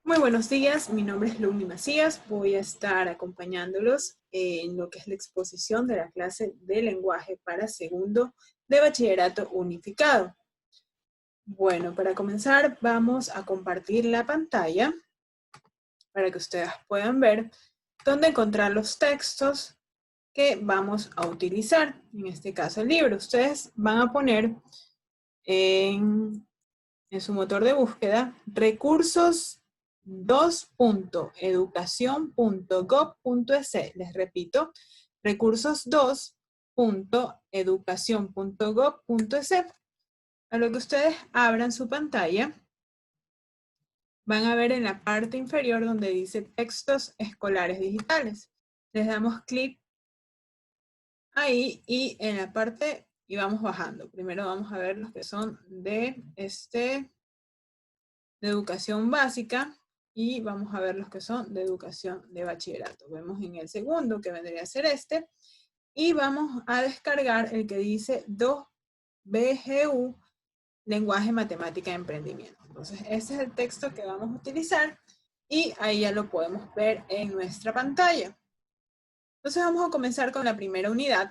Muy buenos días, mi nombre es Luni Macías, voy a estar acompañándolos en lo que es la exposición de la clase de lenguaje para segundo de bachillerato unificado. Bueno, para comenzar vamos a compartir la pantalla para que ustedes puedan ver dónde encontrar los textos que vamos a utilizar, en este caso el libro. Ustedes van a poner en su motor de búsqueda recursos 2.educación.gov.es. Les repito, recursos2.educación.gov.es. A lo que ustedes abran su pantalla, van a ver en la parte inferior donde dice textos escolares digitales. Les damos clic ahí y en la parte, y vamos bajando. Primero vamos a ver los que son de educación básica y vamos a ver los que son de educación de bachillerato. Vemos en el segundo, que vendría a ser este, y vamos a descargar el que dice 2BGU, lenguaje, matemática y emprendimiento. Entonces, ese es el texto que vamos a utilizar y ahí ya lo podemos ver en nuestra pantalla. Entonces, vamos a comenzar con la primera unidad.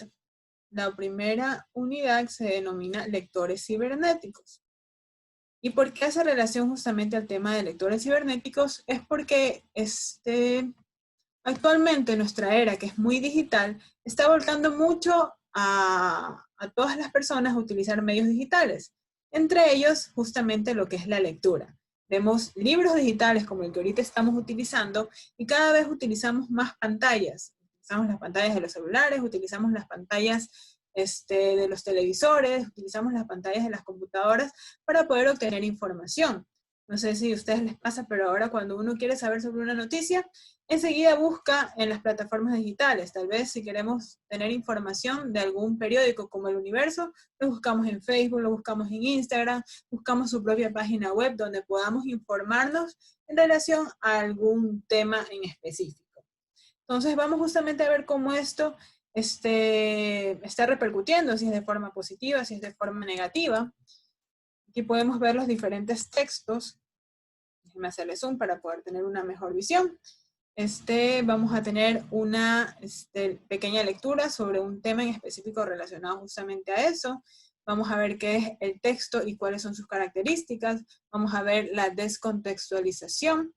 La primera unidad se denomina lectores cibernéticos. ¿Y por qué hace relación justamente al tema de lectores cibernéticos? Es porque actualmente nuestra era, que es muy digital, está volcando mucho a todas las personas a utilizar medios digitales. Entre ellos, justamente lo que es la lectura. Vemos libros digitales como el que ahorita estamos utilizando y cada vez utilizamos más pantallas. Utilizamos las pantallas de los celulares, utilizamos las pantallas de los televisores, utilizamos las pantallas de las computadoras para poder obtener información. No sé si a ustedes les pasa, pero ahora cuando uno quiere saber sobre una noticia, enseguida busca en las plataformas digitales. Tal vez si queremos tener información de algún periódico como El Universo, lo buscamos en Facebook, lo buscamos en Instagram, buscamos su propia página web donde podamos informarnos en relación a algún tema en específico. Entonces vamos justamente a ver cómo esto está repercutiendo, si es de forma positiva, si es de forma negativa. Aquí podemos ver los diferentes textos. Déjenme hacerle zoom para poder tener una mejor visión. Vamos a tener una pequeña lectura sobre un tema en específico relacionado justamente a eso. Vamos a ver qué es el texto y cuáles son sus características. Vamos a ver la descontextualización.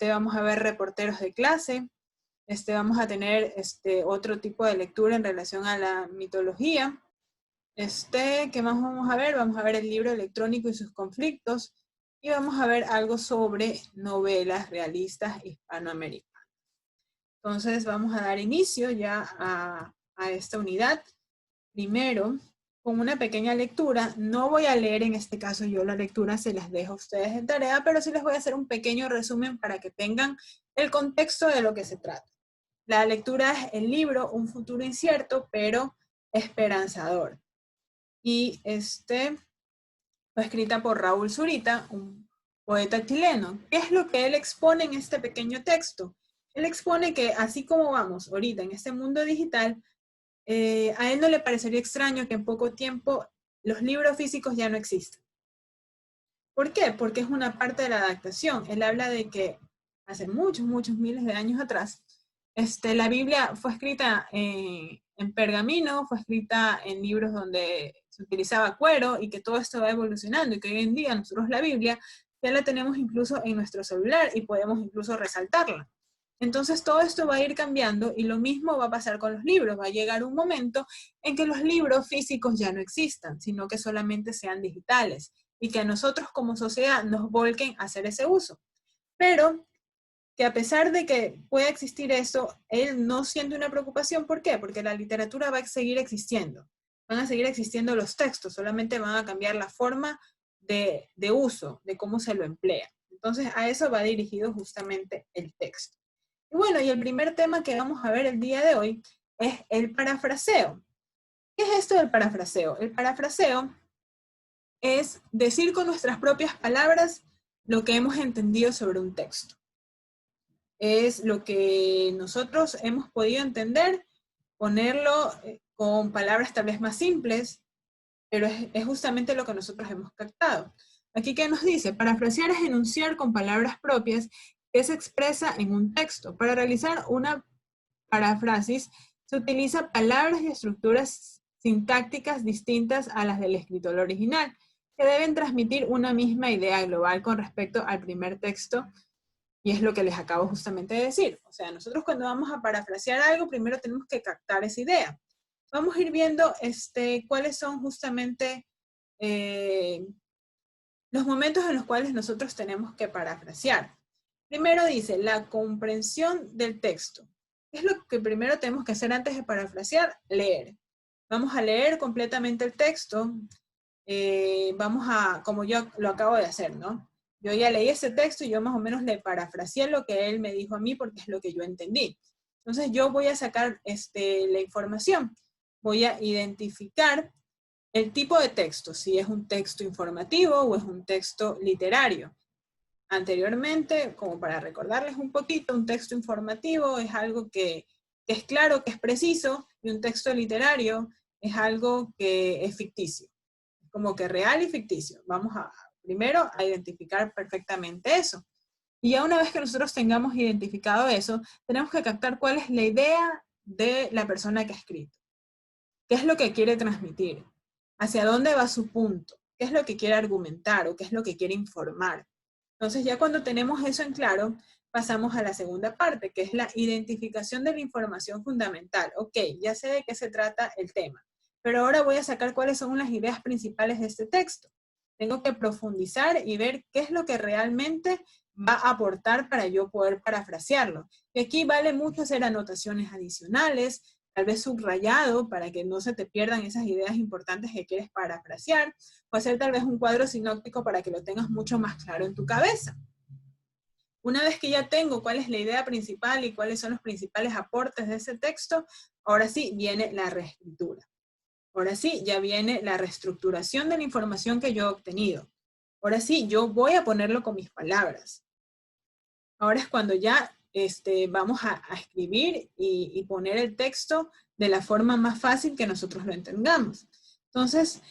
Vamos a ver reporteros de clase. Vamos a tener otro tipo de lectura en relación a la mitología. ¿Qué más vamos a ver? Vamos a ver el libro electrónico y sus conflictos. Y vamos a ver algo sobre novelas realistas hispanoamericanas. Entonces vamos a dar inicio ya a esta unidad. Primero, con una pequeña lectura. No voy a leer en este caso yo la lectura, se las dejo a ustedes en tarea, pero sí les voy a hacer un pequeño resumen para que tengan el contexto de lo que se trata. La lectura es el libro Un futuro incierto, pero esperanzador. Y fue escrita por Raúl Zurita, un poeta chileno. ¿Qué es lo que él expone en este pequeño texto? Él expone que así como vamos ahorita en este mundo digital, a él no le parecería extraño que en poco tiempo los libros físicos ya no existan. ¿Por qué? Porque es una parte de la adaptación. Él habla de que hace muchos, muchos miles de años atrás, la Biblia fue escrita en pergamino, fue escrita en libros donde se utilizaba cuero y que todo esto va evolucionando y que hoy en día nosotros la Biblia ya la tenemos incluso en nuestro celular y podemos incluso resaltarla. Entonces todo esto va a ir cambiando y lo mismo va a pasar con los libros. Va a llegar un momento en que los libros físicos ya no existan, sino que solamente sean digitales y que a nosotros como sociedad nos volquen a hacer ese uso. Pero que a pesar de que pueda existir eso, él no siente una preocupación. ¿Por qué? Porque la literatura va a seguir existiendo. Van a seguir existiendo los textos, solamente van a cambiar la forma de uso, de cómo se lo emplea. Entonces a eso va dirigido justamente el texto. Y bueno, y el primer tema que vamos a ver el día de hoy es el parafraseo. ¿Qué es esto del parafraseo? El parafraseo es decir con nuestras propias palabras lo que hemos entendido sobre un texto. Es lo que nosotros hemos podido entender, ponerlo con palabras tal vez más simples, pero es justamente lo que nosotros hemos captado. Aquí, ¿qué nos dice? Parafrasear es enunciar con palabras propias que se expresa en un texto. Para realizar una paráfrasis se utiliza palabras y estructuras sintácticas distintas a las del escritor original, que deben transmitir una misma idea global con respecto al primer texto, y es lo que les acabo justamente de decir. O sea, nosotros cuando vamos a parafrasear algo, primero tenemos que captar esa idea. Vamos a ir viendo cuáles son justamente los momentos en los cuales nosotros tenemos que parafrasear. Primero dice, la comprensión del texto. ¿Qué es lo que primero tenemos que hacer antes de parafrasear? Leer. Vamos a leer completamente el texto. Como yo lo acabo de hacer, ¿no? Yo ya leí ese texto y yo más o menos le parafraseé lo que él me dijo a mí porque es lo que yo entendí. Entonces yo voy a sacar la información. Voy a identificar el tipo de texto, si es un texto informativo o es un texto literario. Anteriormente, como para recordarles un poquito, un texto informativo es algo que es claro, que es preciso, y un texto literario es algo que es ficticio, como que real y ficticio. Vamos primero a identificar perfectamente eso. Y ya una vez que nosotros tengamos identificado eso, tenemos que captar cuál es la idea de la persona que ha escrito. ¿Qué es lo que quiere transmitir? ¿Hacia dónde va su punto? ¿Qué es lo que quiere argumentar o qué es lo que quiere informar? Entonces ya cuando tenemos eso en claro, pasamos a la segunda parte, que es la identificación de la información fundamental. Ok, ya sé de qué se trata el tema, pero ahora voy a sacar cuáles son las ideas principales de este texto. Tengo que profundizar y ver qué es lo que realmente va a aportar para yo poder parafrasearlo. Y aquí vale mucho hacer anotaciones adicionales, tal vez subrayado para que no se te pierdan esas ideas importantes que quieres parafrasear, o hacer tal vez un cuadro sinóptico para que lo tengas mucho más claro en tu cabeza. Una vez que ya tengo cuál es la idea principal y cuáles son los principales aportes de ese texto, ahora sí viene la reescritura. Ahora sí, ya viene la reestructuración de la información que yo he obtenido. Ahora sí, yo voy a ponerlo con mis palabras. Ahora es cuando ya vamos a escribir y poner el texto de la forma más fácil que nosotros lo entendamos. Entonces,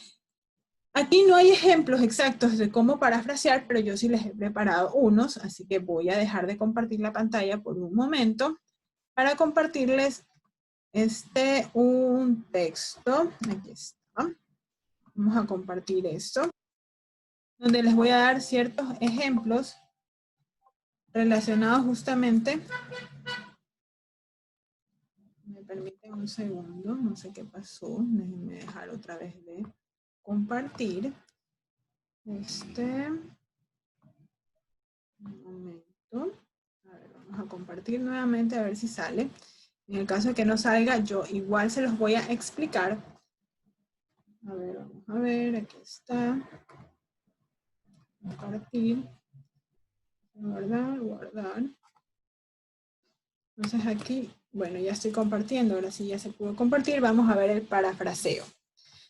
aquí no hay ejemplos exactos de cómo parafrasear, pero yo sí les he preparado unos, así que voy a dejar de compartir la pantalla por un momento para compartirles un texto. Aquí está. Vamos a compartir esto, donde les voy a dar ciertos ejemplos relacionados justamente. Me permiten un segundo, no sé qué pasó. Déjenme dejar otra vez de compartir. Un momento. A ver, vamos a compartir nuevamente a ver si sale. En el caso de que no salga, yo igual se los voy a explicar. A ver, vamos a ver, aquí está. Compartir. Guardar, guardar. Entonces aquí, bueno, ya estoy compartiendo, ahora sí ya se pudo compartir. Vamos a ver el parafraseo.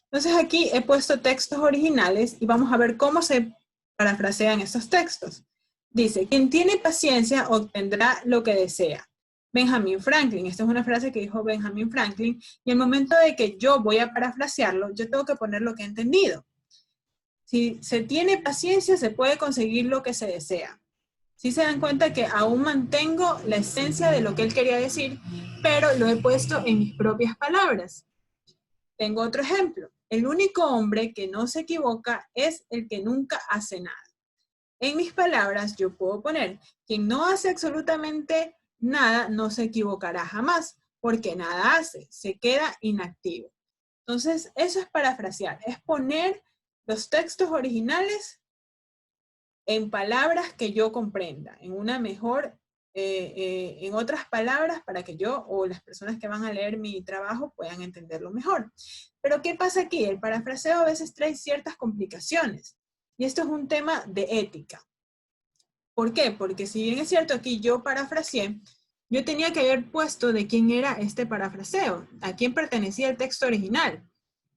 Entonces aquí he puesto textos originales y vamos a ver cómo se parafrasean estos textos. Dice, quien tiene paciencia obtendrá lo que desea. Benjamin Franklin, esta es una frase que dijo Benjamin Franklin, y el momento de que yo voy a parafrasearlo, yo tengo que poner lo que he entendido. Si se tiene paciencia, se puede conseguir lo que se desea. Si se dan cuenta que aún mantengo la esencia de lo que él quería decir, pero lo he puesto en mis propias palabras. Tengo otro ejemplo. El único hombre que no se equivoca es el que nunca hace nada. En mis palabras, yo puedo poner, quien no hace absolutamente nada no se equivocará jamás, porque nada hace, se queda inactivo. Entonces, eso es parafrasear, es poner los textos originales en palabras que yo comprenda, en una mejor, en otras palabras para que yo o las personas que van a leer mi trabajo puedan entenderlo mejor. Pero ¿qué pasa aquí? El parafraseo a veces trae ciertas complicaciones y esto es un tema de ética. ¿Por qué? Porque si bien es cierto aquí yo parafraseé, yo tenía que haber puesto de quién era este parafraseo, a quién pertenecía el texto original.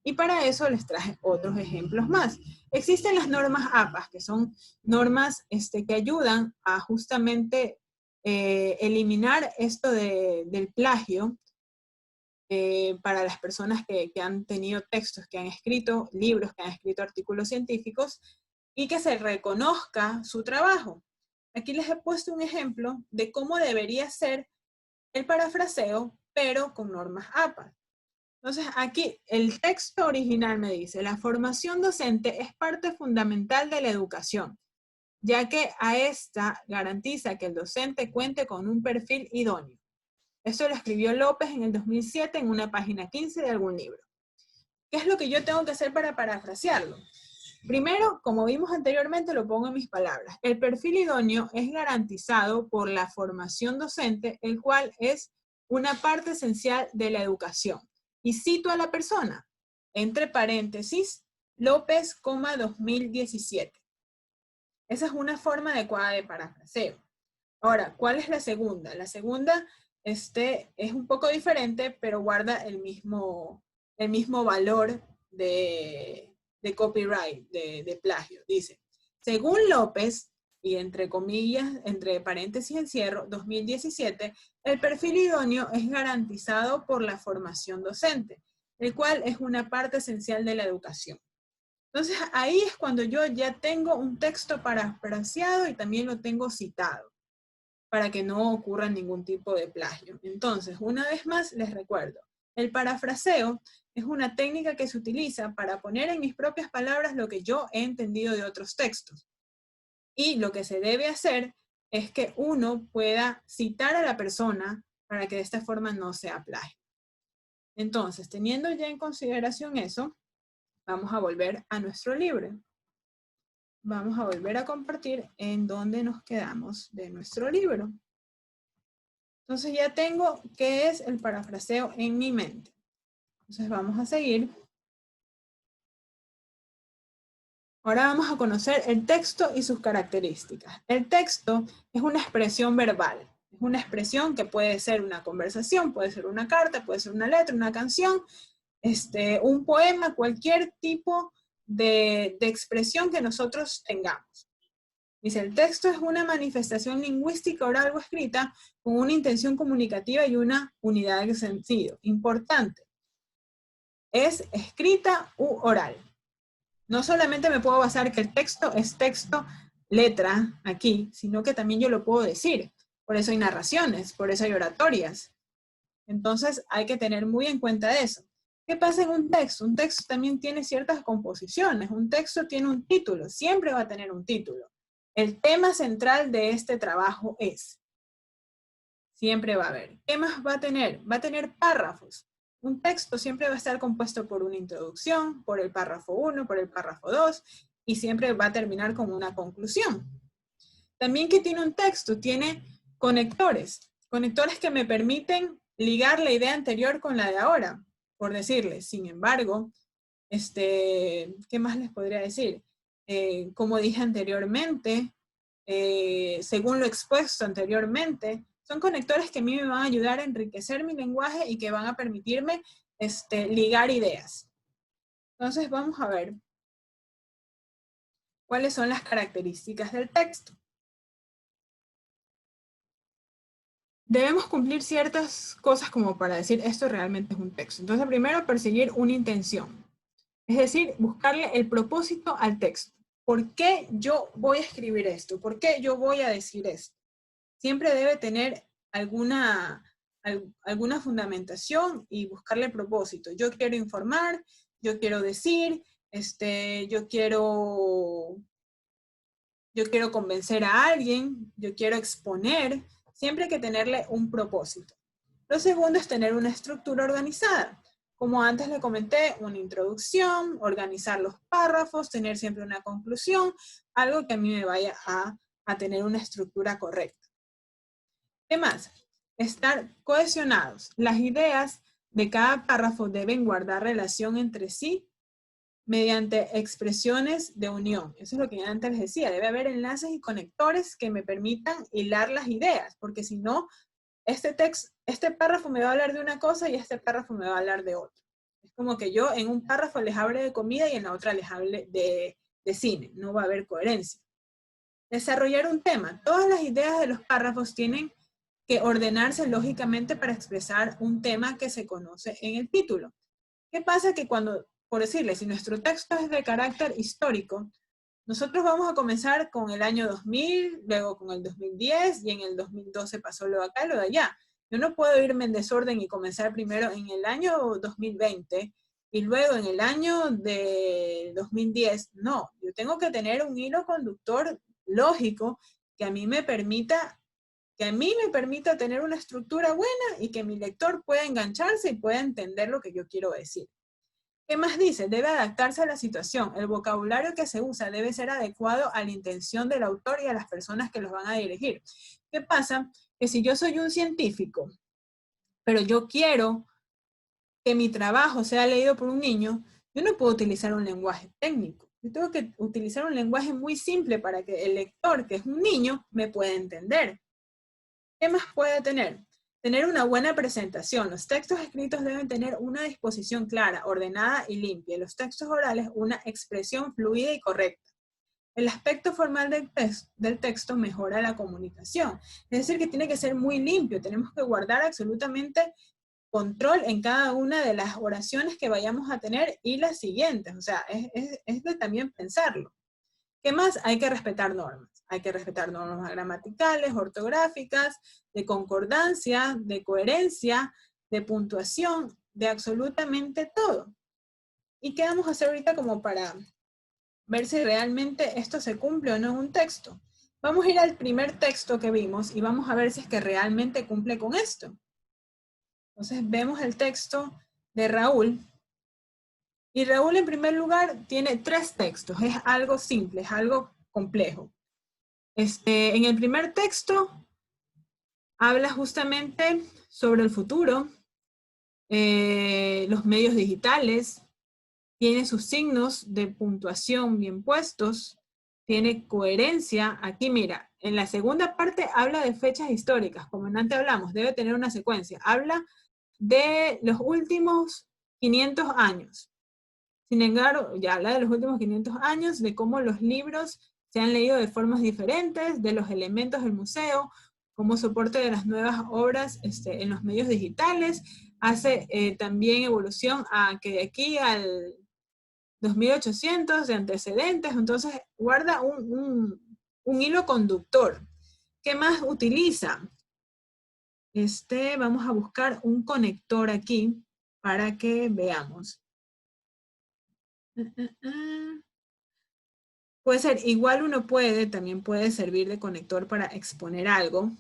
Y para eso les traje otros ejemplos más. Existen las normas APA, que son normas que ayudan a justamente eliminar esto del plagio para las personas que han tenido textos, que han escrito libros, que han escrito artículos científicos, y que se reconozca su trabajo. Aquí les he puesto un ejemplo de cómo debería ser el parafraseo, pero con normas APA. Entonces, aquí el texto original me dice, la formación docente es parte fundamental de la educación, ya que a esta garantiza que el docente cuente con un perfil idóneo. Esto lo escribió López en el 2007 en una página 15 de algún libro. ¿Qué es lo que yo tengo que hacer para parafrasearlo? Primero, como vimos anteriormente, lo pongo en mis palabras. El perfil idóneo es garantizado por la formación docente, el cual es una parte esencial de la educación. Y cito a la persona, entre paréntesis, López, 2017. Esa es una forma adecuada de parafraseo. Ahora, ¿cuál es la segunda? La segunda es un poco diferente, pero guarda el mismo valor de copyright, de plagio. Dice, según López, y entre comillas, entre paréntesis encierro, 2017, el perfil idóneo es garantizado por la formación docente, el cual es una parte esencial de la educación. Entonces, ahí es cuando yo ya tengo un texto parafraseado y también lo tengo citado, para que no ocurra ningún tipo de plagio. Entonces, una vez más, les recuerdo, el parafraseo es una técnica que se utiliza para poner en mis propias palabras lo que yo he entendido de otros textos. Y lo que se debe hacer es que uno pueda citar a la persona para que de esta forma no sea plagio. Entonces, teniendo ya en consideración eso, vamos a volver a nuestro libro. Vamos a volver a compartir en donde nos quedamos de nuestro libro. Entonces ya tengo qué es el parafraseo en mi mente. Entonces vamos a seguir. Ahora vamos a conocer el texto y sus características. El texto es una expresión verbal. Es una expresión que puede ser una conversación, puede ser una carta, puede ser una letra, una canción, un poema, cualquier tipo de expresión que nosotros tengamos. Dice, el texto es una manifestación lingüística oral o escrita con una intención comunicativa y una unidad de sentido. Importante. Es escrita u oral. No solamente me puedo basar que el texto es texto, letra, aquí, sino que también yo lo puedo decir. Por eso hay narraciones, por eso hay oratorias. Entonces hay que tener muy en cuenta eso. ¿Qué pasa en un texto? Un texto también tiene ciertas composiciones. Un texto tiene un título, siempre va a tener un título. El tema central de este trabajo es. Siempre va a haber. ¿Qué más va a tener? Va a tener párrafos. Un texto siempre va a estar compuesto por una introducción, por el párrafo 1, por el párrafo 2, y siempre va a terminar con una conclusión. También, ¿qué tiene un texto? Tiene conectores. Conectores que me permiten ligar la idea anterior con la de ahora. Por decirles, sin embargo, ¿qué más les podría decir? Como dije anteriormente, según lo expuesto anteriormente, son conectores que a mí me van a ayudar a enriquecer mi lenguaje y que van a permitirme ligar ideas. Entonces vamos a ver cuáles son las características del texto. Debemos cumplir ciertas cosas como para decir esto realmente es un texto. Entonces primero perseguir una intención. Es decir, buscarle el propósito al texto. ¿Por qué yo voy a escribir esto? ¿Por qué yo voy a decir esto? Siempre debe tener alguna fundamentación y buscarle propósito. Yo quiero informar, yo quiero decir, yo quiero convencer a alguien, yo quiero exponer. Siempre hay que tenerle un propósito. Lo segundo es tener una estructura organizada. Como antes le comenté, una introducción, organizar los párrafos, tener siempre una conclusión, algo que a mí me vaya a tener una estructura correcta. ¿Qué más? Estar cohesionados. Las ideas de cada párrafo deben guardar relación entre sí mediante expresiones de unión. Eso es lo que antes les decía. Debe haber enlaces y conectores que me permitan hilar las ideas, porque si no, este párrafo me va a hablar de una cosa y este párrafo me va a hablar de otra. Es como que yo en un párrafo les hable de comida y en la otra les hable de cine. No va a haber coherencia. Desarrollar un tema. Todas las ideas de los párrafos tienen que ordenarse lógicamente para expresar un tema que se conoce en el título. ¿Qué pasa? Que cuando, por decirles, si nuestro texto es de carácter histórico, nosotros vamos a comenzar con el año 2000, luego con el 2010, y en el 2012 pasó lo de acá y lo de allá. Yo no puedo irme en desorden y comenzar primero en el año 2020 y luego en el año de 2010. No, yo tengo que tener un hilo conductor lógico que a mí me permita tener una estructura buena y que mi lector pueda engancharse y pueda entender lo que yo quiero decir. ¿Qué más dice? Debe adaptarse a la situación. El vocabulario que se usa debe ser adecuado a la intención del autor y a las personas que los van a dirigir. ¿Qué pasa? Que si yo soy un científico, pero yo quiero que mi trabajo sea leído por un niño, yo no puedo utilizar un lenguaje técnico. Yo tengo que utilizar un lenguaje muy simple para que el lector, que es un niño, me pueda entender. ¿Qué más puede tener? Tener una buena presentación. Los textos escritos deben tener una disposición clara, ordenada y limpia. Los textos orales, una expresión fluida y correcta. El aspecto formal del texto mejora la comunicación. Es decir, que tiene que ser muy limpio. Tenemos que guardar absolutamente control en cada una de las oraciones que vayamos a tener y las siguientes. O sea, es de también pensarlo. ¿Qué más? Hay que respetar normas. Hay que respetar normas gramaticales, ortográficas, de concordancia, de coherencia, de puntuación, de absolutamente todo. ¿Y qué vamos a hacer ahorita como para ver si realmente esto se cumple o no en un texto? Vamos a ir al primer texto que vimos y vamos a ver si es que realmente cumple con esto. Entonces vemos el texto de Raúl. Y Raúl, en primer lugar, tiene 3 textos. Es algo simple, es algo complejo. En el primer texto habla justamente sobre el futuro, los medios digitales, tiene sus signos de puntuación bien puestos, tiene coherencia. Aquí mira, en la segunda parte habla de fechas históricas, como antes hablamos, debe tener una secuencia. Habla de los últimos 500 años. Sin embargo, ya habla de los últimos 500 años, de cómo los libros se han leído de formas diferentes, de los elementos del museo, como soporte de las nuevas obras en los medios digitales. Hace también evolución a que de aquí al 2800 de antecedentes, entonces guarda un hilo conductor. ¿Qué más utiliza? Vamos a buscar un conector aquí para que veamos. Puede ser, igual uno también puede servir de conector para exponer algo.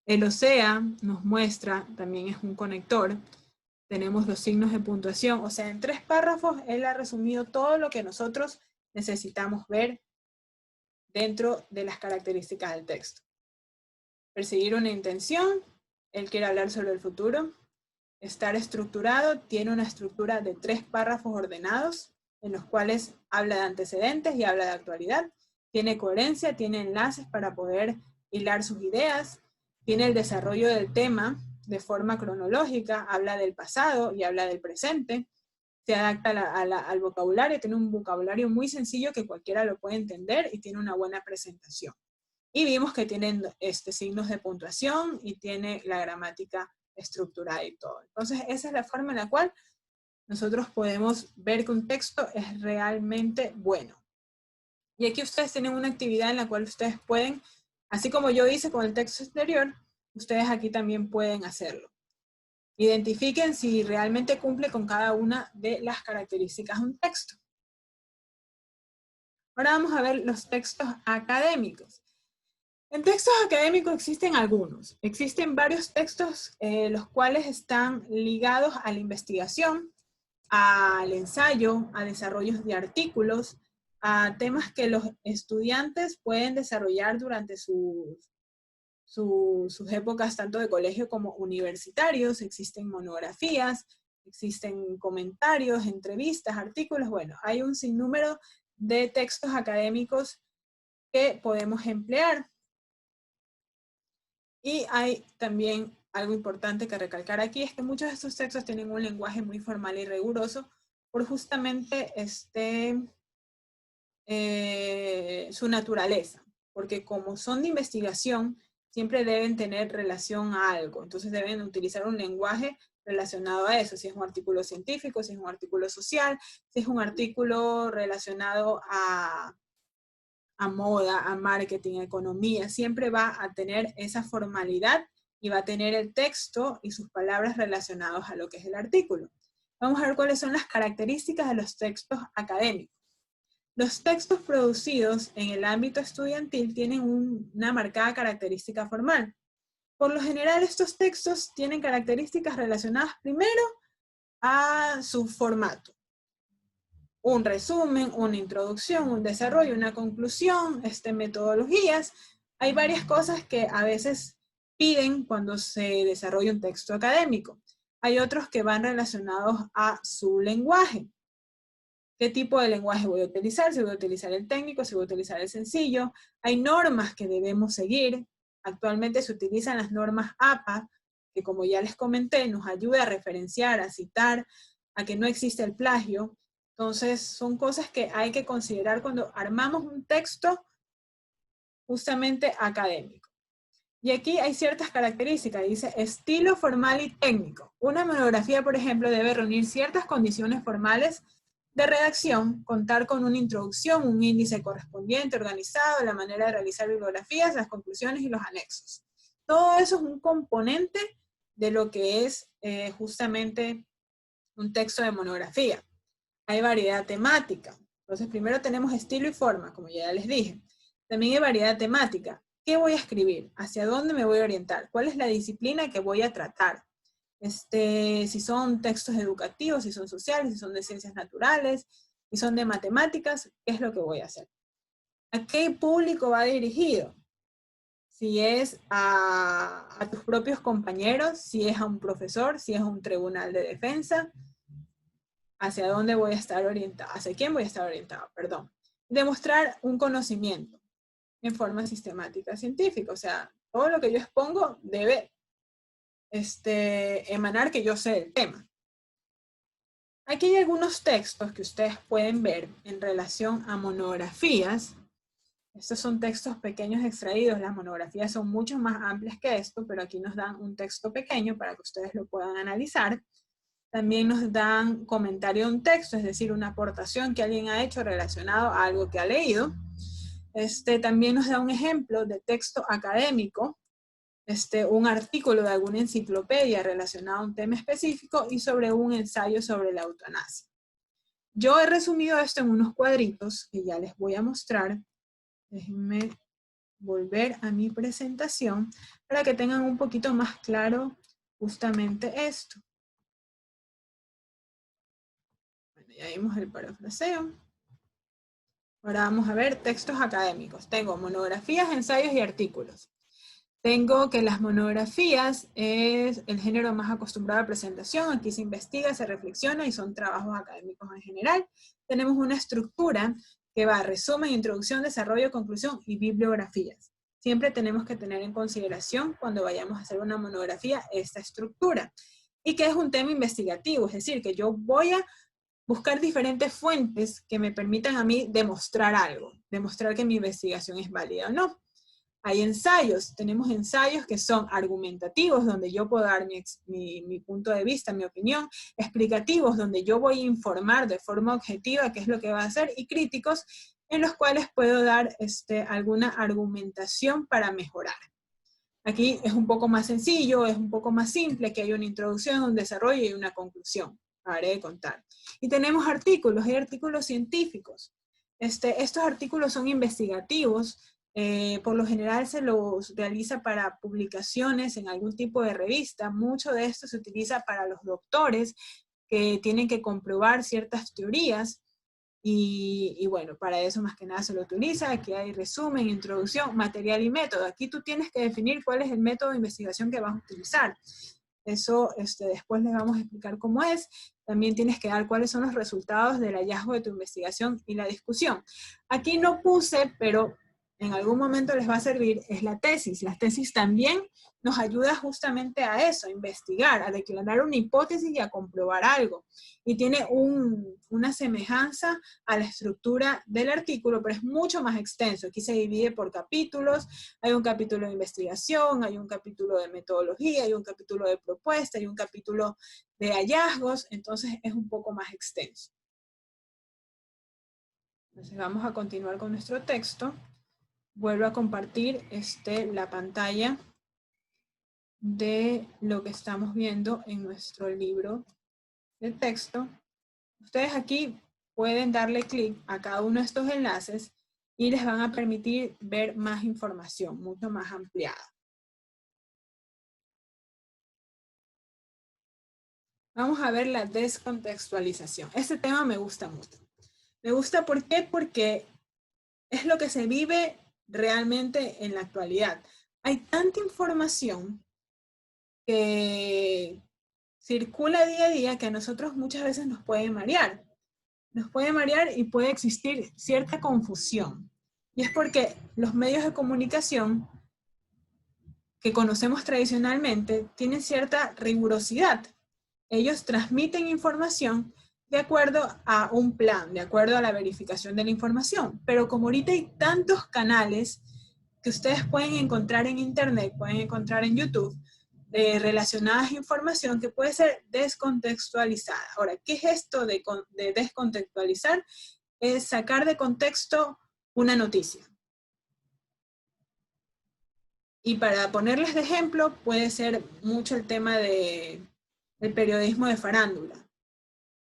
El OSEA nos muestra, también es un conector. Tenemos los signos de puntuación, o sea, en 3 párrafos él ha resumido todo lo que nosotros necesitamos ver dentro de las características del texto. Perseguir una intención, él quiere hablar sobre el futuro. Estar estructurado, tiene una estructura de 3 párrafos ordenados, en los cuales habla de antecedentes y habla de actualidad. Tiene coherencia, tiene enlaces para poder hilar sus ideas. Tiene el desarrollo del tema de forma cronológica, habla del pasado y habla del presente. Se adapta al vocabulario, tiene un vocabulario muy sencillo que cualquiera lo puede entender y tiene una buena presentación. Y vimos que tienen signos de puntuación y tiene la gramática estructurada y todo. Entonces, esa es la forma en la cual nosotros podemos ver que un texto es realmente bueno. Y aquí ustedes tienen una actividad en la cual ustedes pueden, así como yo hice con el texto anterior, ustedes aquí también pueden hacerlo. Identifiquen si realmente cumple con cada una de las características de un texto. Ahora vamos a ver los textos académicos. En textos académicos existen algunos. Existen varios textos los cuales están ligados a la investigación, al ensayo, a desarrollos de artículos, a temas que los estudiantes pueden desarrollar durante sus épocas tanto de colegio como universitarios. Existen monografías, existen comentarios, entrevistas, artículos. Bueno, hay un sinnúmero de textos académicos que podemos emplear. Y hay también algo importante que recalcar aquí, es que muchos de estos textos tienen un lenguaje muy formal y riguroso por justamente su naturaleza, porque como son de investigación, siempre deben tener relación a algo, entonces deben utilizar un lenguaje relacionado a eso, si es un artículo científico, si es un artículo social, si es un artículo relacionado a moda, a marketing, a economía, siempre va a tener esa formalidad y va a tener el texto y sus palabras relacionados a lo que es el artículo. Vamos a ver cuáles son las características de los textos académicos. Los textos producidos en el ámbito estudiantil tienen una marcada característica formal. Por lo general, estos textos tienen características relacionadas primero a su formato. Un resumen, una introducción, un desarrollo, una conclusión, metodologías. Hay varias cosas que a veces piden cuando se desarrolla un texto académico. Hay otros que van relacionados a su lenguaje. ¿Qué tipo de lenguaje voy a utilizar? Si voy a utilizar el técnico, si voy a utilizar el sencillo. Hay normas que debemos seguir. Actualmente se utilizan las normas APA, que como ya les comenté, nos ayuda a referenciar, a citar, a que no existe el plagio. Entonces, son cosas que hay que considerar cuando armamos un texto justamente académico. Y aquí hay ciertas características. Dice estilo formal y técnico. Una monografía, por ejemplo, debe reunir ciertas condiciones formales de redacción, contar con una introducción, un índice correspondiente, organizado, la manera de realizar bibliografías, las conclusiones y los anexos. Todo eso es un componente de lo que es justamente un texto de monografía. Hay variedad temática. Entonces, primero tenemos estilo y forma, como ya les dije. También hay variedad temática. ¿Qué voy a escribir? ¿Hacia dónde me voy a orientar? ¿Cuál es la disciplina que voy a tratar? Si son textos educativos, si son sociales, si son de ciencias naturales, si son de matemáticas, ¿qué es lo que voy a hacer? ¿A qué público va dirigido? Si es a tus propios compañeros, si es a un profesor, si es a un tribunal de defensa, hacia dónde voy a estar orientado, hacia quién voy a estar orientado, perdón. Demostrar un conocimiento en forma sistemática científica, o sea, todo lo que yo expongo debe emanar que yo sé el tema. Aquí hay algunos textos que ustedes pueden ver en relación a monografías. Estos son textos pequeños extraídos, las monografías son mucho más amplias que esto, pero aquí nos dan un texto pequeño para que ustedes lo puedan analizar. También nos dan comentario de un texto, es decir, una aportación que alguien ha hecho relacionado a algo que ha leído. También nos da un ejemplo de texto académico, un artículo de alguna enciclopedia relacionado a un tema específico y sobre un ensayo sobre la eutanasia. Yo he resumido esto en unos cuadritos que ya les voy a mostrar. Déjenme volver a mi presentación para que tengan un poquito más claro justamente esto. Bueno, ya vimos el parafraseo. Ahora vamos a ver textos académicos. Tengo monografías, ensayos y artículos. Tengo que las monografías es el género más acostumbrado a presentación. Aquí se investiga, se reflexiona y son trabajos académicos en general. Tenemos una estructura que va a resumen, introducción, desarrollo, conclusión y bibliografías. Siempre tenemos que tener en consideración cuando vayamos a hacer una monografía esta estructura. Y que es un tema investigativo, es decir, que yo voy a buscar diferentes fuentes que me permitan a mí demostrar algo, demostrar que mi investigación es válida o no. Hay ensayos, tenemos ensayos que son argumentativos, donde yo puedo dar mi punto de vista, mi opinión, explicativos, donde yo voy a informar de forma objetiva qué es lo que va a hacer, y críticos, en los cuales puedo dar alguna argumentación para mejorar. Aquí es un poco más sencillo, es un poco más simple, que hay una introducción, un desarrollo y una conclusión. Haré de contar. Y tenemos artículos, hay artículos científicos. Estos artículos son investigativos, por lo general se los realiza para publicaciones en algún tipo de revista. Mucho de esto se utiliza para los doctores que tienen que comprobar ciertas teorías. Y bueno, para eso más que nada se lo utiliza. Aquí hay resumen, introducción, material y método. Aquí tú tienes que definir cuál es el método de investigación que vas a utilizar. Eso después les vamos a explicar cómo es. También tienes que dar cuáles son los resultados del hallazgo de tu investigación y la discusión. Aquí no puse, pero en algún momento les va a servir es la tesis. La tesis también nos ayuda justamente a eso, a investigar, a declarar una hipótesis y a comprobar algo. Y tiene una semejanza a la estructura del artículo, pero es mucho más extenso. Aquí se divide por capítulos, hay un capítulo de investigación, hay un capítulo de metodología, hay un capítulo de propuesta, hay un capítulo de hallazgos, entonces es un poco más extenso. Entonces vamos a continuar con nuestro texto. Vuelvo a compartir la pantalla de lo que estamos viendo en nuestro libro de texto. Ustedes aquí pueden darle clic a cada uno de estos enlaces y les van a permitir ver más información, mucho más ampliada. Vamos a ver la descontextualización. Este tema me gusta mucho. Me gusta, ¿por qué? Porque es lo que se vive realmente en la actualidad. Hay tanta información que circula día a día que a nosotros muchas veces nos puede marear. Nos puede marear y puede existir cierta confusión. Y es porque los medios de comunicación que conocemos tradicionalmente tienen cierta rigurosidad. Ellos transmiten información de acuerdo a un plan, de acuerdo a la verificación de la información. Pero como ahorita hay tantos canales que ustedes pueden encontrar en Internet, pueden encontrar en YouTube, relacionadas a información que puede ser descontextualizada. Ahora, ¿qué es esto de descontextualizar? Es sacar de contexto una noticia. Y para ponerles de ejemplo, puede ser mucho el tema del periodismo de farándula,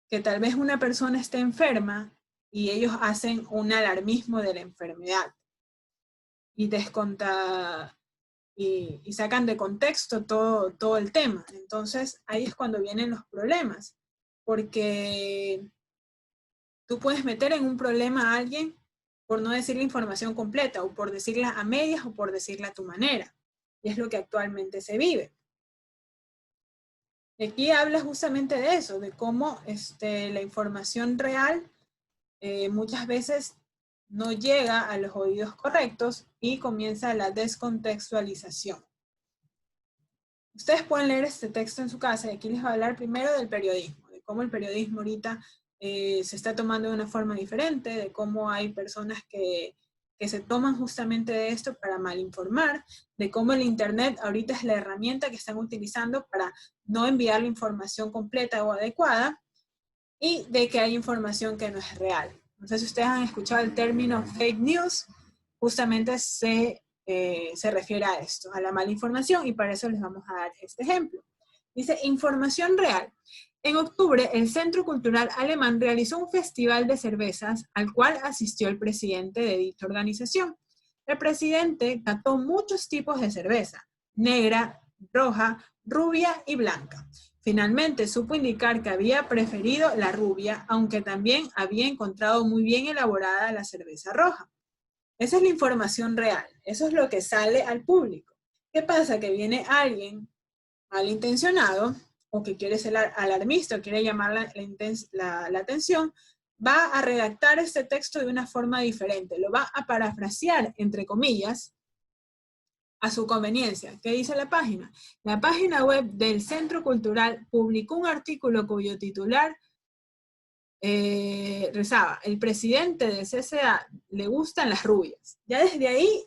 que tal vez una persona esté enferma y ellos hacen un alarmismo de la enfermedad y y sacan de contexto todo el tema. Entonces ahí es cuando vienen los problemas, porque tú puedes meter en un problema a alguien por no decir la información completa, o por decirla a medias, o por decirla a tu manera. Y es lo que actualmente se vive. Aquí habla justamente de eso, de cómo la información real muchas veces no llega a los oídos correctos y comienza la descontextualización. Ustedes pueden leer este texto en su casa y aquí les voy a hablar primero del periodismo, de cómo el periodismo ahorita se está tomando de una forma diferente, de cómo hay personas que se toman justamente de esto para malinformar, de cómo el Internet ahorita es la herramienta que están utilizando para no enviar la información completa o adecuada, y de que hay información que no es real. No sé si ustedes han escuchado el término fake news, justamente se refiere a esto, a la mala información, y para eso les vamos a dar este ejemplo. Dice, información real. En octubre, el Centro Cultural Alemán realizó un festival de cervezas al cual asistió el presidente de dicha organización. El presidente cató muchos tipos de cerveza, negra, roja, rubia y blanca. Finalmente supo indicar que había preferido la rubia, aunque también había encontrado muy bien elaborada la cerveza roja. Esa es la información real, eso es lo que sale al público. ¿Qué pasa? Que viene alguien malintencionado o que quiere ser alarmista o quiere llamar la atención, va a redactar este texto de una forma diferente, lo va a parafrasear, entre comillas, a su conveniencia. ¿Qué dice la página? La página web del Centro Cultural publicó un artículo cuyo titular rezaba, el presidente de CCA le gustan las rubias. Ya desde ahí,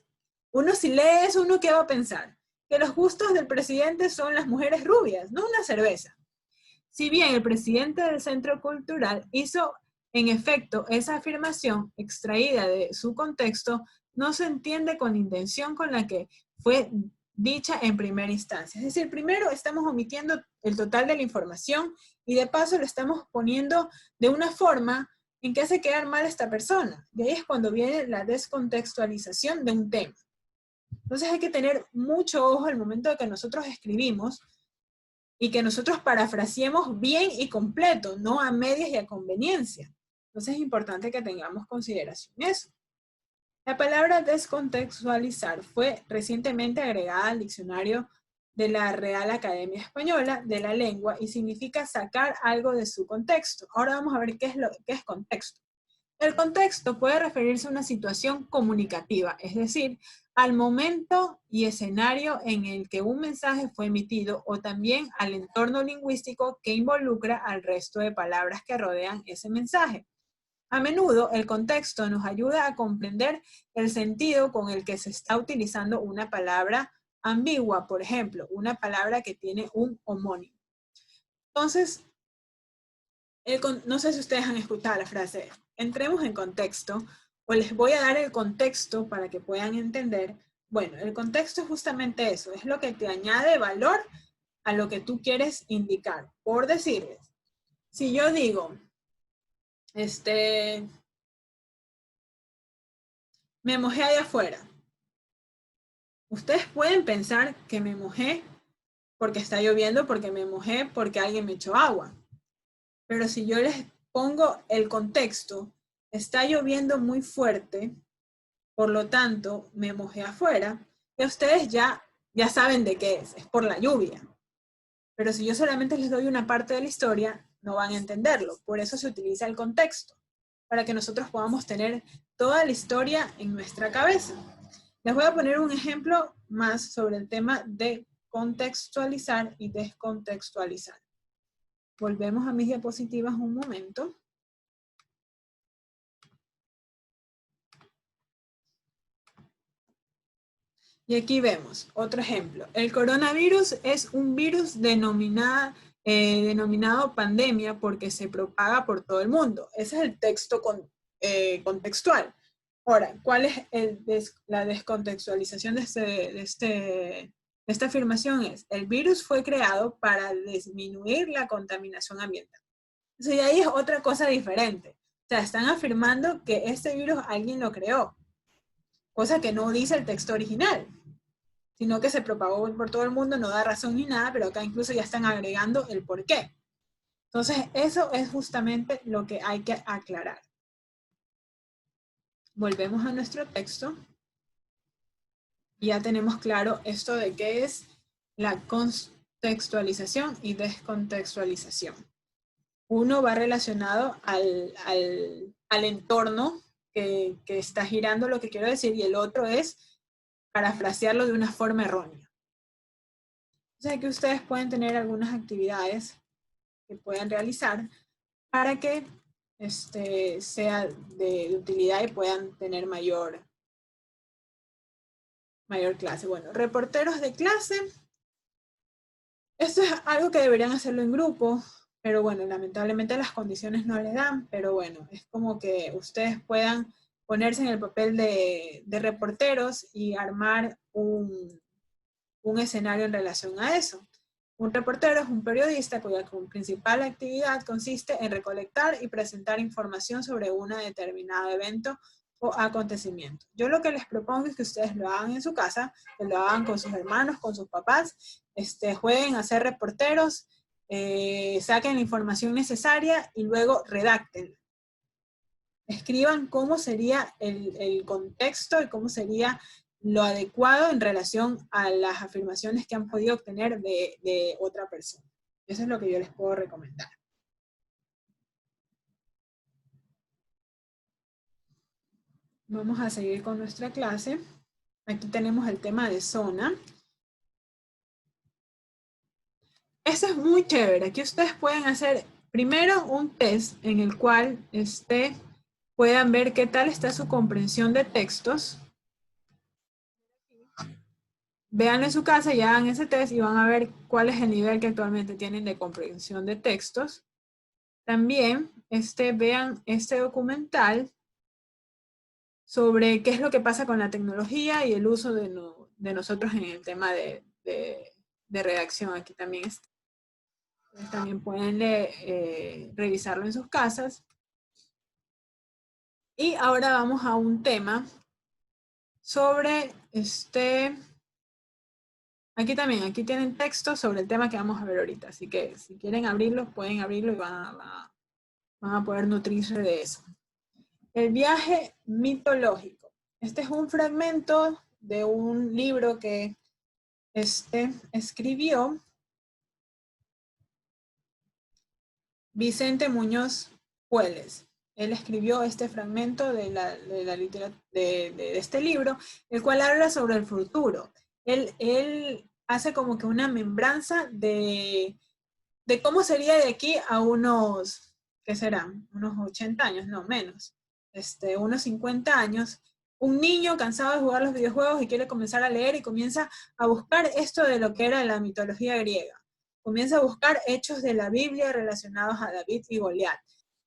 uno si lee eso, uno qué va a pensar, que los gustos del presidente son las mujeres rubias, no una cerveza. Si bien el presidente del Centro Cultural hizo en efecto esa afirmación extraída de su contexto, no se entiende con la intención con la que fue dicha en primera instancia. Es decir, primero estamos omitiendo el total de la información y de paso lo estamos poniendo de una forma en que hace quedar mal a esta persona. Y ahí es cuando viene la descontextualización de un tema. Entonces hay que tener mucho ojo al momento de que nosotros escribimos y que nosotros parafraseemos bien y completo, no a medias y a conveniencia. Entonces es importante que tengamos consideración eso. La palabra descontextualizar fue recientemente agregada al diccionario de la Real Academia Española de la Lengua y significa sacar algo de su contexto. Ahora vamos a ver qué es contexto. El contexto puede referirse a una situación comunicativa, es decir, al momento y escenario en el que un mensaje fue emitido o también al entorno lingüístico que involucra al resto de palabras que rodean ese mensaje. A menudo el contexto nos ayuda a comprender el sentido con el que se está utilizando una palabra ambigua, por ejemplo, una palabra que tiene un homónimo. Entonces, no sé si ustedes han escuchado la frase, entremos en contexto, o les voy a dar el contexto para que puedan entender. Bueno, el contexto es justamente eso, es lo que te añade valor a lo que tú quieres indicar. Por decirles, si yo digo, me mojé allá afuera, ustedes pueden pensar que me mojé porque está lloviendo, porque me mojé, porque alguien me echó agua. Pero si yo les pongo el contexto, está lloviendo muy fuerte, por lo tanto, me mojé afuera, y ustedes ya saben de qué es por la lluvia. Pero si yo solamente les doy una parte de la historia, no van a entenderlo. Por eso se utiliza el contexto, para que nosotros podamos tener toda la historia en nuestra cabeza. Les voy a poner un ejemplo más sobre el tema de contextualizar y descontextualizar. Volvemos a mis diapositivas un momento. Y aquí vemos otro ejemplo. El coronavirus es un virus denominado pandemia porque se propaga por todo el mundo. Ese es el texto contextual. Ahora, ¿cuál es la descontextualización de esta afirmación? El virus fue creado para disminuir la contaminación ambiental. Entonces, y ahí es otra cosa diferente. O sea, están afirmando que este virus alguien lo creó, cosa que no dice el texto original, sino que se propagó por todo el mundo, no da razón ni nada, pero acá incluso ya están agregando el por qué. Entonces, eso es justamente lo que hay que aclarar. Volvemos a nuestro texto. Y ya tenemos claro esto de qué es la contextualización y descontextualización. Uno va relacionado al entorno que está girando lo que quiero decir, y el otro es parafrasearlo de una forma errónea. O sea que ustedes pueden tener algunas actividades que puedan realizar para que sea de utilidad y puedan tener mayor clase. Bueno, reporteros de clase. Esto es algo que deberían hacerlo en grupo, pero bueno, lamentablemente las condiciones no le dan, pero bueno, es como que ustedes puedan ponerse en el papel de reporteros y armar un escenario en relación a eso. Un reportero es un periodista cuya principal actividad consiste en recolectar y presentar información sobre un determinado evento o acontecimiento. Yo lo que les propongo es que ustedes lo hagan en su casa, que lo hagan con sus hermanos, con sus papás, jueguen a ser reporteros, saquen la información necesaria y luego redacten. Escriban cómo sería el contexto y cómo sería lo adecuado en relación a las afirmaciones que han podido obtener de otra persona. Eso es lo que yo les puedo recomendar. Vamos a seguir con nuestra clase. Aquí tenemos el tema de zona. Eso es muy chévere. Aquí ustedes pueden hacer primero un test en el cual puedan ver qué tal está su comprensión de textos. Vean en su casa y hagan ese test y van a ver cuál es el nivel que actualmente tienen de comprensión de textos. También vean este documental sobre qué es lo que pasa con la tecnología y el uso de nosotros en el tema de redacción. Aquí también está. También pueden revisarlo en sus casas. Y ahora vamos a un tema sobre aquí también, aquí tienen texto sobre el tema que vamos a ver ahorita. Así que si quieren abrirlo, pueden abrirlo y van a poder nutrirse de eso. El viaje mitológico. Este es un fragmento de un libro que escribió Vicente Muñoz Puelles. él escribió este fragmento de este libro, el cual habla sobre el futuro. Él hace como que una membranza de cómo sería de aquí a unos, ¿qué serán? Unos 80 años, no, menos, unos 50 años, un niño cansado de jugar los videojuegos y quiere comenzar a leer y comienza a buscar esto de lo que era la mitología griega. Comienza a buscar hechos de la Biblia relacionados a David y Goliat,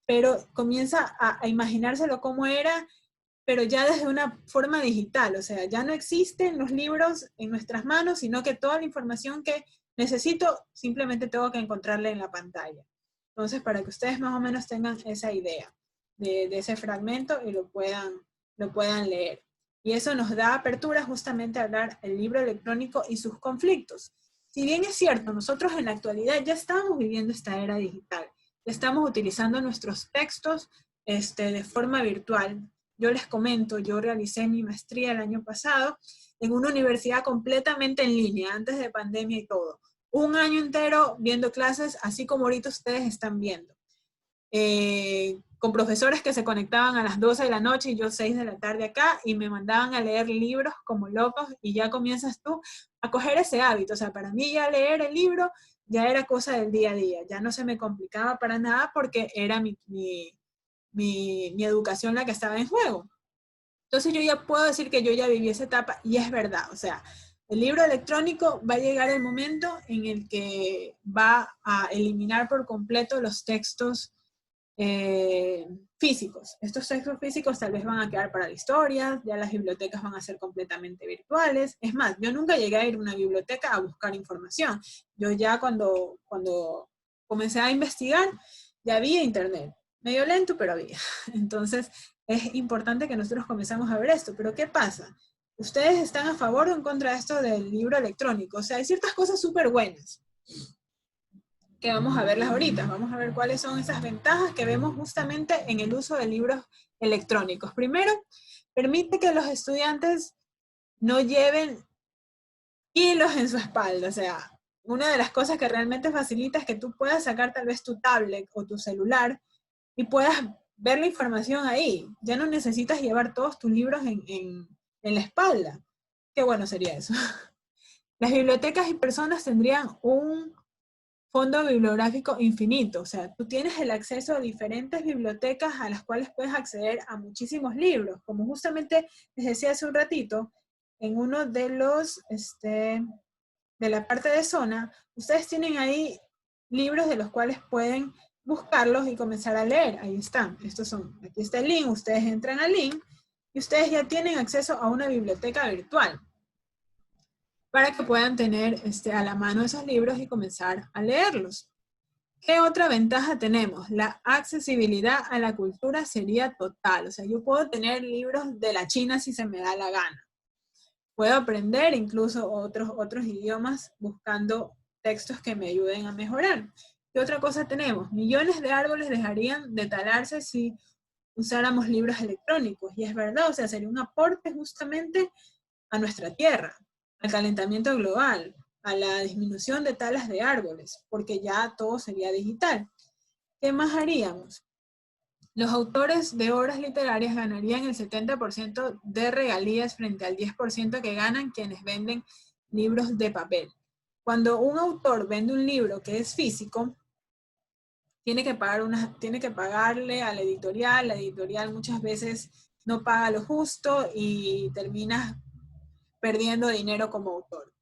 pero comienza a imaginárselo cómo era, pero ya desde una forma digital, o sea, ya no existen los libros en nuestras manos, sino que toda la información que necesito simplemente tengo que encontrarla en la pantalla. Entonces, para que ustedes más o menos tengan esa idea de ese fragmento y lo puedan leer. Y eso nos da apertura justamente a hablar el libro electrónico y sus conflictos. Si bien es cierto, nosotros en la actualidad ya estamos viviendo esta era digital, ya estamos utilizando nuestros textos de forma virtual. Yo les comento, yo realicé mi maestría el año pasado en una universidad completamente en línea, antes de pandemia y todo. Un año entero viendo clases, así como ahorita ustedes están viendo. Con profesores que se conectaban a las 12 de la noche y yo 6 de la tarde acá, y me mandaban a leer libros como locos, y ya comienzas tú a coger ese hábito. O sea, para mí ya leer el libro ya era cosa del día a día, ya no se me complicaba para nada porque era mi educación la que estaba en juego. Entonces yo ya puedo decir que yo ya viví esa etapa, y es verdad. O sea, el libro electrónico va a llegar el momento en el que va a eliminar por completo los textos físicos. Estos textos físicos tal vez van a quedar para la historia, ya las bibliotecas van a ser completamente virtuales. Es más, yo nunca llegué a ir a una biblioteca a buscar información. Yo ya cuando comencé a investigar, ya había internet. Medio lento, pero había. Entonces, es importante que nosotros comencemos a ver esto. Pero ¿qué pasa? ¿Ustedes están a favor o en contra de esto del libro electrónico? O sea, hay ciertas cosas súper buenas que vamos a verlas ahorita. Vamos a ver cuáles son esas ventajas que vemos justamente en el uso de libros electrónicos. Primero, permite que los estudiantes no lleven kilos en su espalda. O sea, una de las cosas que realmente facilita es que tú puedas sacar tal vez tu tablet o tu celular y puedas ver la información ahí. Ya no necesitas llevar todos tus libros en la espalda. Qué bueno sería eso. Las bibliotecas y personas tendrían un fondo bibliográfico infinito. O sea, tú tienes el acceso a diferentes bibliotecas a las cuales puedes acceder a muchísimos libros. Como justamente les decía hace un ratito, en uno de los, de la parte de zona, ustedes tienen ahí libros de los cuales pueden buscarlos y comenzar a leer. Ahí están. Estos son, aquí está el link, ustedes entran al link y ustedes ya tienen acceso a una biblioteca virtual para que puedan tener a la mano esos libros y comenzar a leerlos. ¿Qué otra ventaja tenemos? La accesibilidad a la cultura sería total. O sea, yo puedo tener libros de la China si se me da la gana. Puedo aprender incluso otros idiomas buscando textos que me ayuden a mejorar. ¿Qué otra cosa tenemos? Millones de árboles dejarían de talarse si usáramos libros electrónicos. Y es verdad, o sea, sería un aporte justamente a nuestra tierra, al calentamiento global, a la disminución de talas de árboles, porque ya todo sería digital. ¿Qué más haríamos? Los autores de obras literarias ganarían el 70% de regalías frente al 10% que ganan quienes venden libros de papel. Cuando un autor vende un libro que es físico, tiene que pagarle a la editorial muchas veces no paga lo justo y terminas perdiendo dinero como autor.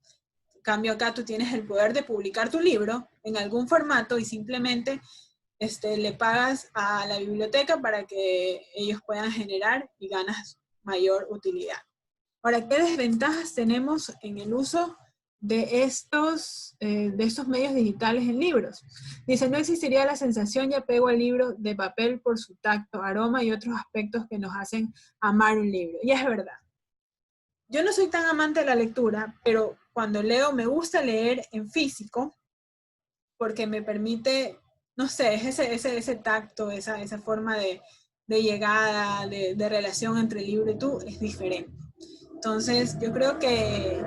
En cambio, acá tú tienes el poder de publicar tu libro en algún formato y simplemente le pagas a la biblioteca para que ellos puedan generar y ganas mayor utilidad. Ahora, ¿qué desventajas tenemos en el uso de estos medios digitales en libros? Dice, no existiría la sensación y apego al libro de papel por su tacto, aroma y otros aspectos que nos hacen amar un libro. Y es verdad. Yo no soy tan amante de la lectura, pero cuando leo me gusta leer en físico porque me permite, no sé, es ese tacto, esa forma de llegada, de relación entre el libro y tú, es diferente. Entonces, yo creo que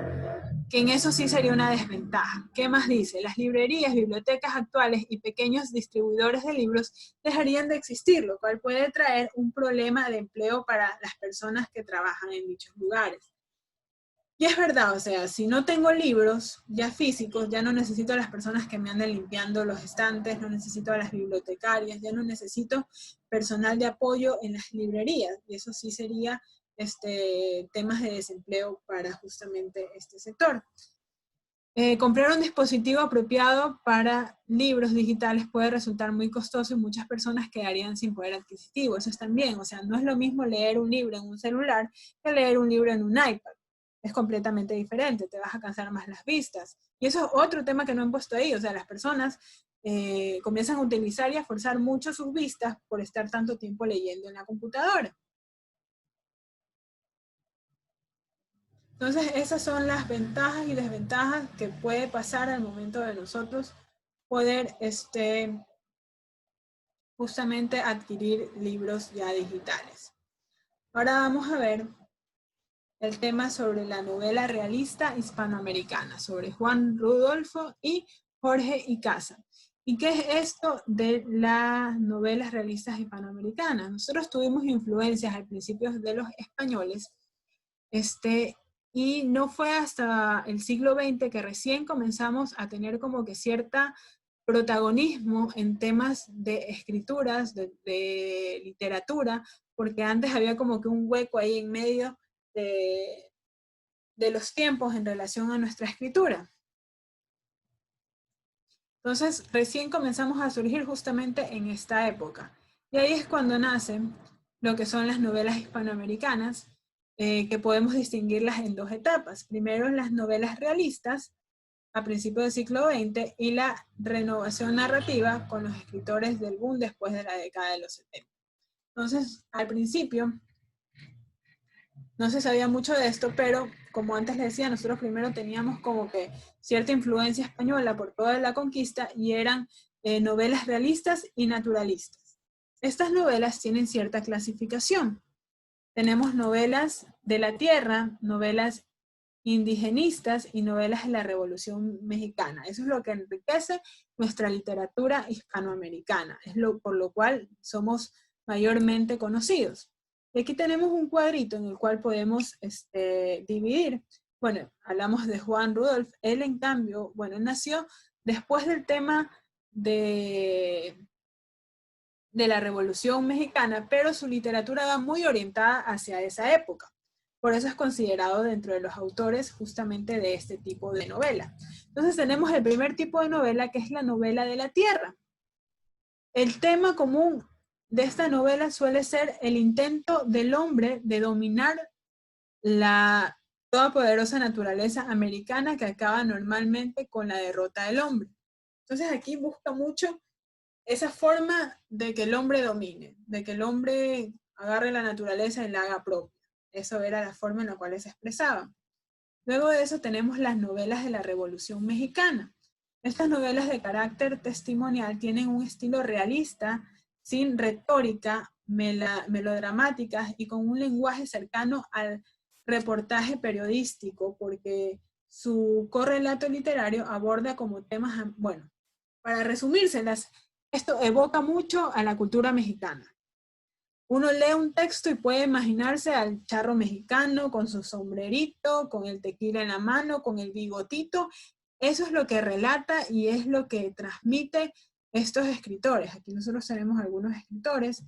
que en eso sí sería una desventaja. ¿Qué más dice? Las librerías, bibliotecas actuales y pequeños distribuidores de libros dejarían de existir, lo cual puede traer un problema de empleo para las personas que trabajan en dichos lugares. Y es verdad, o sea, si no tengo libros ya físicos, ya no necesito a las personas que me anden limpiando los estantes, no necesito a las bibliotecarias, ya no necesito personal de apoyo en las librerías. Y eso sí sería temas de desempleo para justamente este sector. Comprar un dispositivo apropiado para libros digitales puede resultar muy costoso y muchas personas quedarían sin poder adquisitivo. Eso es también, o sea, no es lo mismo leer un libro en un celular que leer un libro en un iPad. Es completamente diferente, te vas a cansar más las vistas. Y eso es otro tema que no han puesto ahí, o sea, las personas comienzan a utilizar y a forzar mucho sus vistas por estar tanto tiempo leyendo en la computadora. Entonces, esas son las ventajas y desventajas que puede pasar al momento de nosotros poder justamente adquirir libros ya digitales. Ahora vamos a ver el tema sobre la novela realista hispanoamericana, sobre Juan Rudolfo y Jorge Icaza. ¿Y qué es esto de las novelas realistas hispanoamericanas? Nosotros tuvimos influencias al principio de los españoles, y no fue hasta el siglo XX que recién comenzamos a tener como que cierta protagonismo en temas de escrituras, de literatura, porque antes había como que un hueco ahí en medio de los tiempos en relación a nuestra escritura. Entonces, recién comenzamos a surgir justamente en esta época. Y ahí es cuando nacen lo que son las novelas hispanoamericanas, que podemos distinguirlas en dos etapas. Primero, las novelas realistas, a principios del siglo XX, y la renovación narrativa con los escritores del boom después de la década de los 70. Entonces, al principio, no se sabía mucho de esto, pero como antes les decía, nosotros primero teníamos como que cierta influencia española por toda la conquista y eran novelas realistas y naturalistas. Estas novelas tienen cierta clasificación. Tenemos novelas de la tierra, novelas indigenistas y novelas de la Revolución Mexicana. Eso es lo que enriquece nuestra literatura hispanoamericana, es por lo cual somos mayormente conocidos. Y aquí tenemos un cuadrito en el cual podemos dividir. Bueno, hablamos de Juan Rudolf. Él, en cambio, bueno, él nació después del tema de la Revolución Mexicana, pero su literatura va muy orientada hacia esa época. Por eso es considerado dentro de los autores justamente de este tipo de novela. Entonces tenemos el primer tipo de novela, que es la novela de la tierra. El tema común de esta novela suele ser el intento del hombre de dominar la todopoderosa naturaleza americana, que acaba normalmente con la derrota del hombre. Entonces aquí busca mucho esa forma de que el hombre domine, de que el hombre agarre la naturaleza y la haga propia. Eso era la forma en la cual se expresaba. Luego de eso tenemos las novelas de la Revolución Mexicana. Estas novelas de carácter testimonial tienen un estilo realista, sin retórica, melodramáticas y con un lenguaje cercano al reportaje periodístico, porque su correlato literario aborda como temas, bueno, para resumírselas, esto evoca mucho a la cultura mexicana. Uno lee un texto y puede imaginarse al charro mexicano con su sombrerito, con el tequila en la mano, con el bigotito. Eso es lo que relata y es lo que transmite estos escritores. Aquí nosotros tenemos algunos escritores.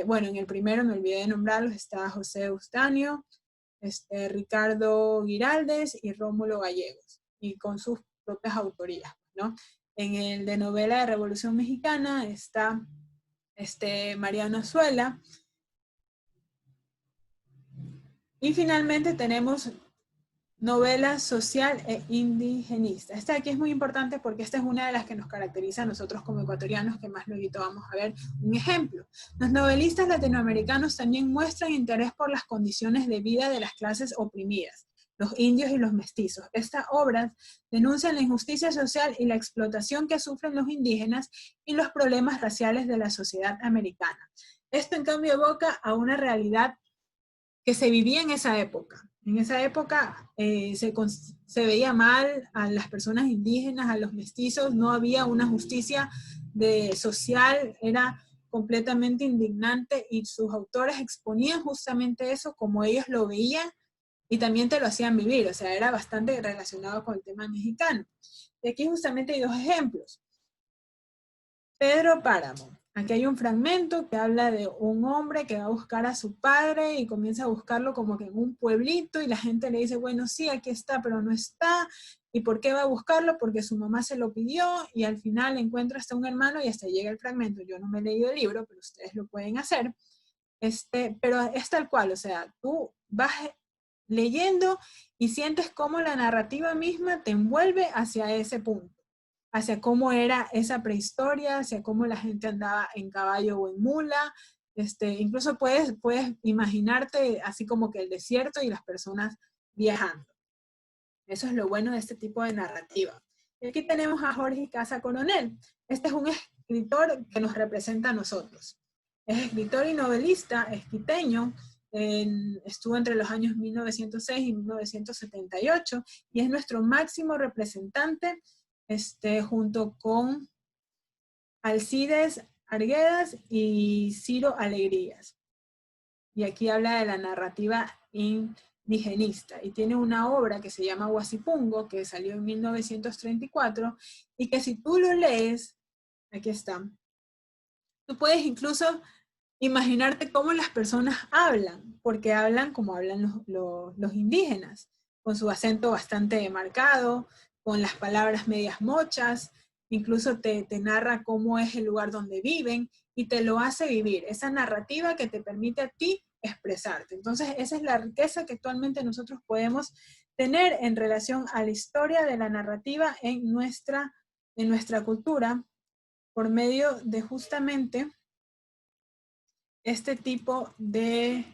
Bueno, en el primero me olvidé de nombrarlos, está José Eustanio, Ricardo Giraldes y Rómulo Gallegos, y con sus propias autorías, ¿no? En el de novela de Revolución Mexicana está Mariano Azuela. Y finalmente tenemos novela social e indigenista. Esta aquí es muy importante porque esta es una de las que nos caracteriza a nosotros como ecuatorianos, que más luego vamos a ver un ejemplo. Los novelistas latinoamericanos también muestran interés por las condiciones de vida de las clases oprimidas, los indios y los mestizos. Estas obras denuncian la injusticia social y la explotación que sufren los indígenas y los problemas raciales de la sociedad americana. Esto, en cambio, evoca a una realidad que se vivía en esa época. En esa época se veía mal a las personas indígenas, a los mestizos, no había una justicia social, era completamente indignante y sus autores exponían justamente eso como ellos lo veían y también te lo hacían vivir, o sea, era bastante relacionado con el tema mexicano. Y aquí justamente hay dos ejemplos. Pedro Páramo. Aquí hay un fragmento que habla de un hombre que va a buscar a su padre y comienza a buscarlo como que en un pueblito y la gente le dice, bueno, sí, aquí está, pero no está. ¿Y por qué va a buscarlo? Porque su mamá se lo pidió y al final encuentra hasta un hermano y hasta llega el fragmento. Yo no me he leído el libro, pero ustedes lo pueden hacer. Pero es tal cual, o sea, tú vas leyendo y sientes cómo la narrativa misma te envuelve hacia ese punto, hacia cómo era esa prehistoria, hacia cómo la gente andaba en caballo o en mula. Incluso puedes imaginarte así como que el desierto y las personas viajando. Eso es lo bueno de este tipo de narrativa. Y aquí tenemos a Jorge Casa Coronel. Este es un escritor que nos representa a nosotros. Es escritor y novelista, es quiteño, estuvo entre los años 1906 y 1978 y es nuestro máximo representante junto con Alcides Arguedas y Ciro Alegrías. Y aquí habla de la narrativa indigenista y tiene una obra que se llama Huasipungo, que salió en 1934 y que si tú lo lees, aquí está, tú puedes incluso imaginarte cómo las personas hablan, porque hablan como hablan los indígenas, con su acento bastante marcado, con las palabras medias mochas, incluso te narra cómo es el lugar donde viven y te lo hace vivir, esa narrativa que te permite a ti expresarte. Entonces, esa es la riqueza que actualmente nosotros podemos tener en relación a la historia de la narrativa en nuestra cultura, por medio de justamente este tipo de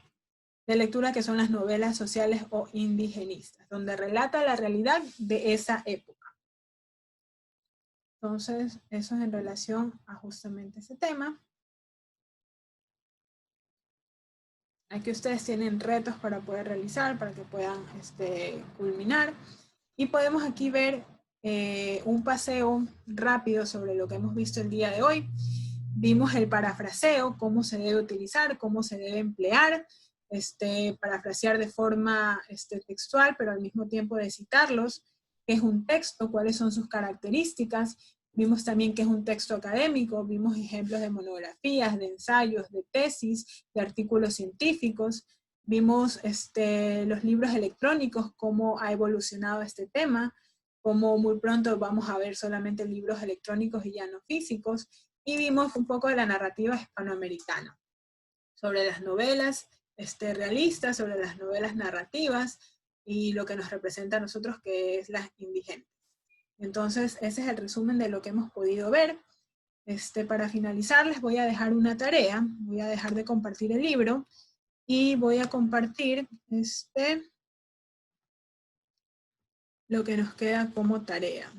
lectura que son las novelas sociales o indigenistas, donde relata la realidad de esa época. Entonces, eso es en relación a justamente ese tema. Aquí ustedes tienen retos para poder realizar, para que puedan culminar. Y podemos aquí ver un paseo rápido sobre lo que hemos visto el día de hoy. Vimos el parafraseo, cómo se debe utilizar, cómo se debe emplear, parafrasear de forma textual, pero al mismo tiempo de citarlos, qué es un texto, cuáles son sus características. Vimos también qué es un texto académico, vimos ejemplos de monografías, de ensayos, de tesis, de artículos científicos. Vimos los libros electrónicos, cómo ha evolucionado este tema, cómo muy pronto vamos a ver solamente libros electrónicos y ya no físicos. Y vimos un poco de la narrativa hispanoamericana, sobre las novelas realistas, sobre las novelas narrativas y lo que nos representa a nosotros, que es las indigentes. Entonces, ese es el resumen de lo que hemos podido ver. Para finalizar, les voy a dejar una tarea. Voy a dejar de compartir el libro y voy a compartir lo que nos queda como tarea.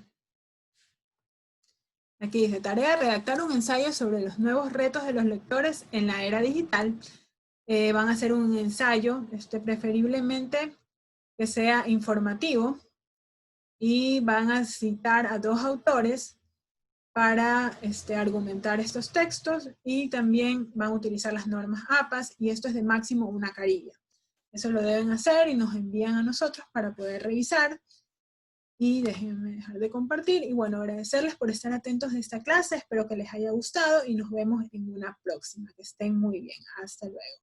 Aquí dice, tarea, redactar un ensayo sobre los nuevos retos de los lectores en la era digital. Van a hacer un ensayo, preferiblemente que sea informativo, y van a citar a 2 autores para argumentar estos textos, y también van a utilizar las normas APAS, y esto es de máximo 1 carilla. Eso lo deben hacer y nos envían a nosotros para poder revisar. Y déjenme dejar de compartir. Y bueno, agradecerles por estar atentos de esta clase. Espero que les haya gustado y nos vemos en una próxima. Que estén muy bien. Hasta luego.